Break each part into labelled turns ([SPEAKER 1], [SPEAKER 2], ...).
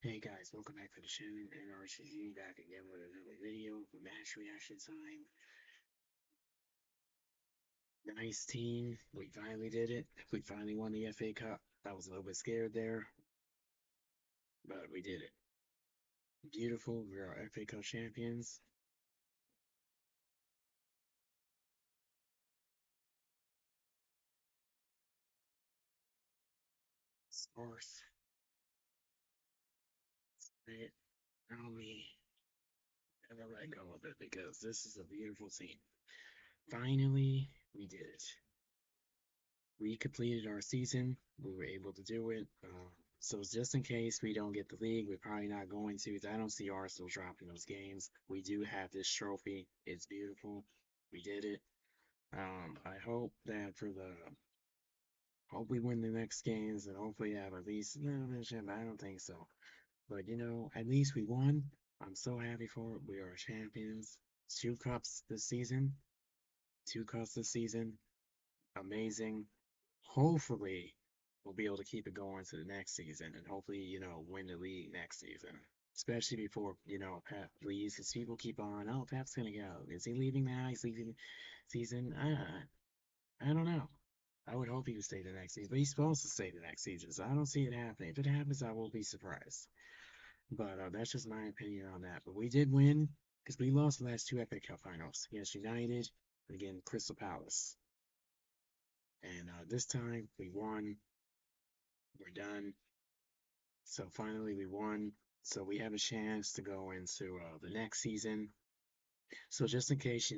[SPEAKER 1] Hey guys, welcome back to the channel and RCG back again with another video for match reaction time. Nice team. We finally did it. We finally won the FA Cup. I was a little bit scared there, but we did it. Beautiful. We are FA Cup champions. Fourth. Right. Only never let go of it because this is a beautiful team. Finally, we did it. We completed our season. We were able to do it. So just in case we don't get the league, we're probably not going to. I don't see Arsenal dropping those games. We do have this trophy. It's beautiful. We did it. I hope that hope we win the next games and hopefully have at least, no, I don't think so. But at least we won. I'm so happy for it. We are champions. Two cups this season. Two cups this season. Amazing. Hopefully we'll be able to keep it going to the next season and hopefully, win the league next season. Especially before, Pep leaves, because people keep on, oh, Pep's gonna go. Is he leaving now? He's leaving season. I don't know. I would hope he would stay the next season, but he's supposed to stay the next season, so I don't see it happening. If it happens, I will be surprised. But that's just my opinion on that. But we did win because we lost the last two Epic Cup finals against United and again Crystal Palace. And this time we won. We're done. So finally we won. So we have a chance to go into the next season. So just in case,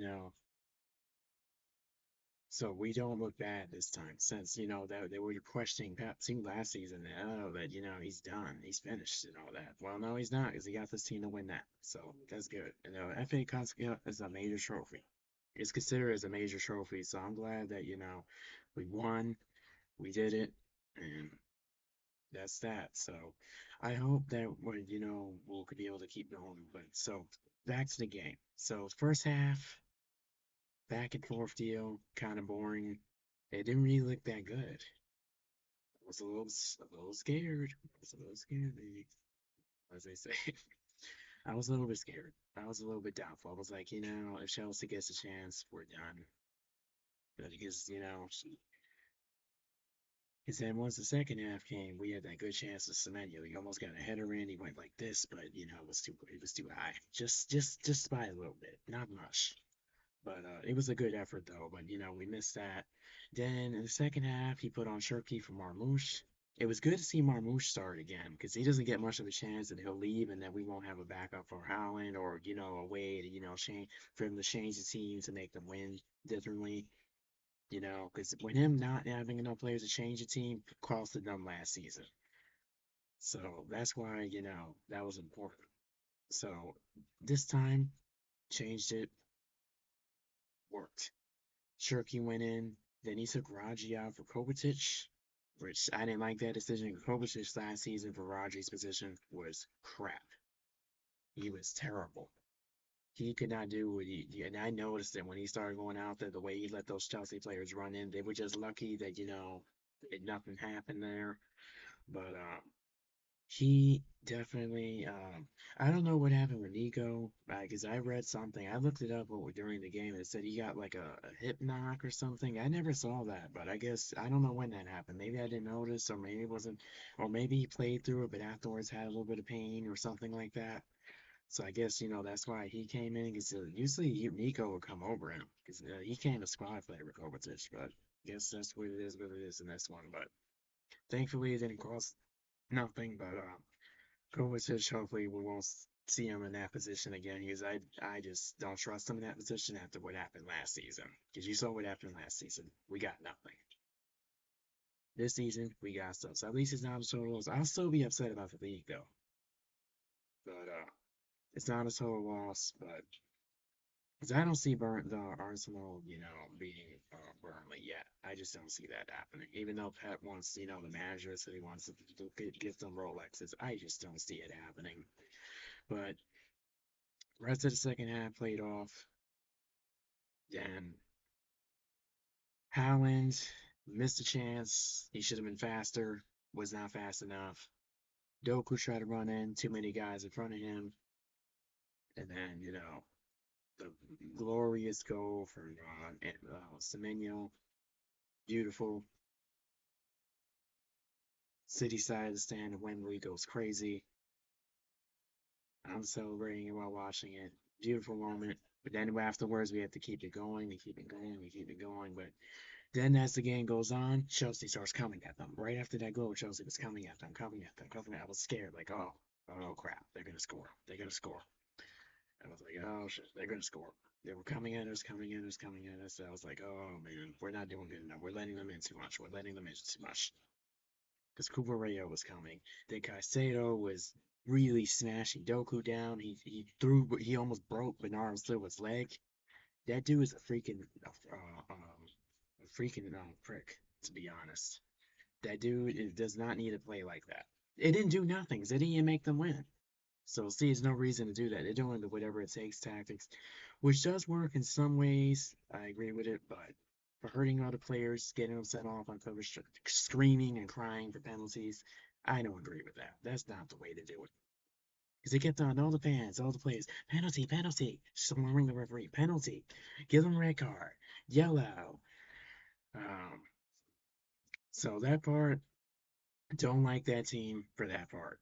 [SPEAKER 1] so we don't look bad this time, since that they were questioning Pep team last season. That he's done, he's finished, and all that. Well, no, he's not, because he got this team to win that. So that's good. And FA Cup is a major trophy. It's considered as a major trophy. So I'm glad that we won, we did it, and that's that. So I hope that we'll be able to keep going. But so back to the game. So first half, back and forth deal, kind of boring. It didn't really look that good. I was a little scared. I was a little scared, maybe, as they say. I was a little bit scared. I was a little bit doubtful. I was like, if Chelsea gets a chance, we're done. But because because then once the second half came, we had that good chance of Semenyo. He almost got a header in. He went like this, but it was too high. Just by a little bit, not much. But it was a good effort though. But we missed that. Then in the second half, he put on Cherki for Marmoush. It was good to see Marmoush start again because he doesn't get much of a chance, and he'll leave, and then we won't have a backup for Haaland or a way to change for him to change the team to make them win differently. Because when him not having enough players to change the team costed them last season. So that's why, that was important. So this time, changed it, worked. Cherki went in, then he took Rodri out for Kovacic, which I didn't like that decision. Kovacic last season for Rodri's position was crap. He was terrible. He could not do what and I noticed that when he started going out there, the way he let those Chelsea players run in, they were just lucky that, nothing happened there. But he definitely, I don't know what happened with Nico, because I read something. I looked it up during the game. It said he got like a hip knock or something. I never saw that, but I guess I don't know when that happened. Maybe I didn't notice, or maybe it wasn't, or maybe he played through it, but afterwards had a little bit of pain or something like that. So I guess that's why he came in. Because usually Nico would come over him because he came a squad player with Kovacic, but I guess that's what it is in this one. But thankfully, it didn't cost nothing. But Kovacic, hopefully, we won't see him in that position again because I just don't trust him in that position after what happened last season. Because you saw what happened last season. We got nothing. This season, we got stuff. So at least it's not a total loss. I'll still be upset about the league, though. But it's not a total loss. But because I don't see the Arsenal, beating Burnley yet. I just don't see that happening. Even though Pep wants, the manager said he wants to give them Rolexes, I just don't see it happening. But rest of the second half played off. Then Haaland missed a chance. He should have been faster. Was not fast enough. Doku tried to run in, too many guys in front of him, and then the glorious goal from Semenyo, beautiful. City side of the stand, Wembley goes crazy. I'm celebrating it while watching it. Beautiful moment. But then afterwards, we have to keep it going. We keep it going. We keep it going. But then as the game goes on, Chelsea starts coming at them. Right after that goal, Chelsea was coming at them, coming at them, coming at them. I was scared, like, oh crap, they're gonna score. They're gonna score. I was like, oh shit, they're gonna score. They were coming at us, coming at us, coming at us. I was like, oh man, we're not doing good enough. We're letting them in too much. We're letting them in too much. Because Kubaraya was coming. Then Caicedo was really smashing Doku down. He almost broke Bernardo Silva's leg. That dude is a freaking prick, to be honest. That dude does not need to play like that. It didn't do nothing. It didn't even make them win. So see, there's no reason to do that. They're doing the whatever it takes tactics, which does work in some ways. I agree with it, but for hurting other players, getting them sent off on coverage, screaming and crying for penalties, I don't agree with that. That's not the way to do it. Because they kept on all the fans, all the players, penalty, penalty. Someone ring the referee, penalty, give them red card, yellow. Um, so that part, don't like that team for that part.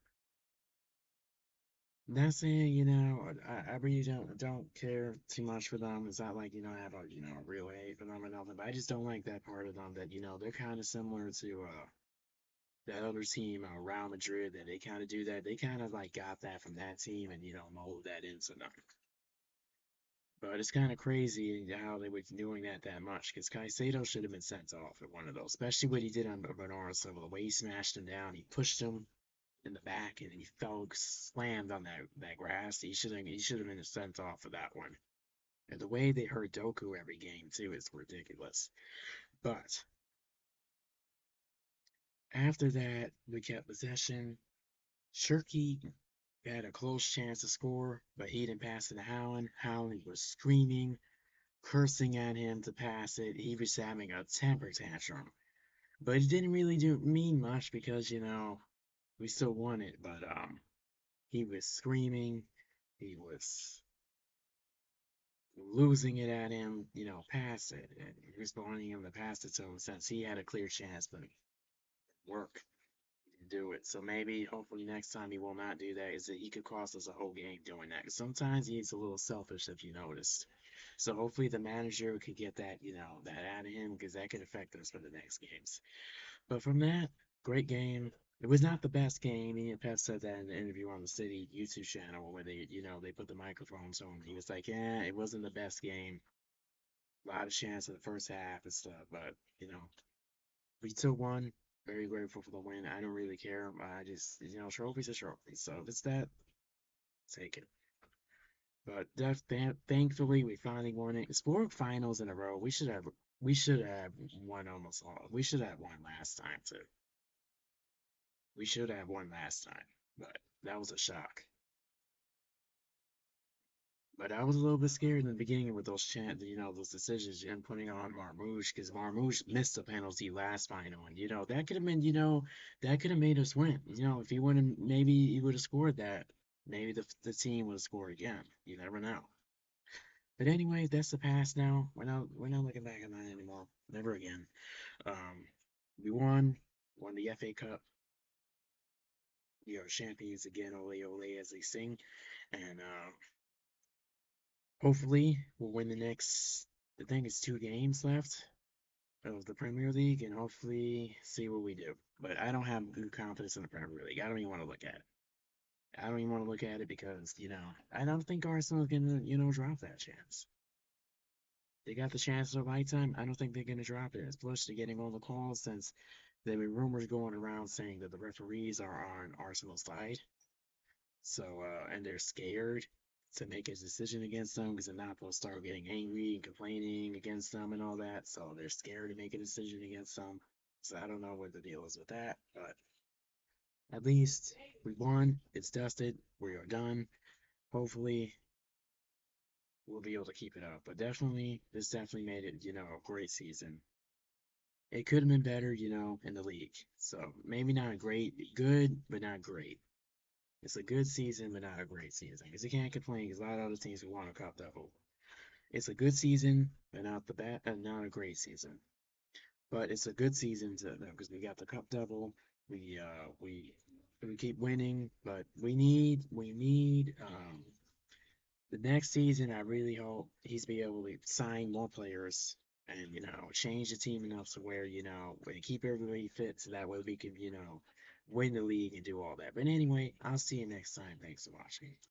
[SPEAKER 1] Not saying, I really don't care too much for them. It's not like, I have a real hate for them or nothing, but I just don't like that part of them that, they're kind of similar to that other team, Real Madrid, that they kind of do that. They kind of like got that from that team and, mold that into them. But it's kind of crazy how they were doing that much because Caicedo should have been sent off at one of those, especially what he did on Bernardo Silva. The way he smashed him down, he pushed him in the back and he fell slammed on that grass. He should have been sent off for that one. And the way they hurt Doku every game too is ridiculous. But after that, we kept possession. Cherki had a close chance to score, but he didn't pass it to Haaland. Haaland was screaming, cursing at him to pass it. He was having a temper tantrum. But it didn't really mean much because, we still won it. But he was screaming. He was losing it at him, pass it, and responding him to pass it to him since he had a clear chance, but work to do it. So maybe, hopefully, next time he will not do that. Is that he could cost us a whole game doing that? 'Cause sometimes he's a little selfish, if you noticed. So hopefully the manager could get that, that out of him because that could affect us for the next games. But from that, great game. It was not the best game. Ian Pep said that in the interview on the City YouTube channel where they put the microphones on. He was like, yeah, it wasn't the best game. A lot of chance in the first half and stuff, but we still won. Very grateful for the win. I don't really care. I just, trophies are trophies. So if it's that, take it. But thankfully, we finally won it. It's 4 finals in a row. We should have won almost all. We should have won last time too. We should have won last time, but that was a shock. But I was a little bit scared in the beginning with those decisions and putting on Marmouche because Marmouche missed a penalty last final, and that could have been, that could have made us win. If he wouldn't, maybe he would have scored that. Maybe the team would have scored again. You never know. But anyway, that's the past now. We're not looking back on that anymore. Never again. Um, we won the FA Cup. We are champions again, ole ole, as they sing, and hopefully we'll win the next. I think it's 2 games left of the Premier League, and hopefully see what we do. But I don't have good confidence in the Premier League. I don't even want to look at it. I don't even want to look at it because I don't think Arsenal's gonna drop that chance. They got the chance of a lifetime. I don't think they're gonna drop it. Plus, they're getting all the calls since there have been rumors going around saying that the referees are on Arsenal's side. So, and they're scared to make a decision against them because the Napoli start getting angry and complaining against them and all that. So they're scared to make a decision against them. So I don't know what the deal is with that, but at least we won. It's dusted. We are done. Hopefully we'll be able to keep it up. But this definitely made it, a great season. It could have been better, in the league. So maybe not great, good, but not great. It's a good season, but not a great season. Because you can't complain, because a lot of other teams who won a cup double. It's a good season, but not a great season. But it's a good season because we got the cup double. We uh we we keep winning, but we need the next season. I really hope he's be able to sign more players and change the team enough to where we keep everybody fit so that way we can win the league and do all that. But anyway, I'll see you next time. Thanks for watching.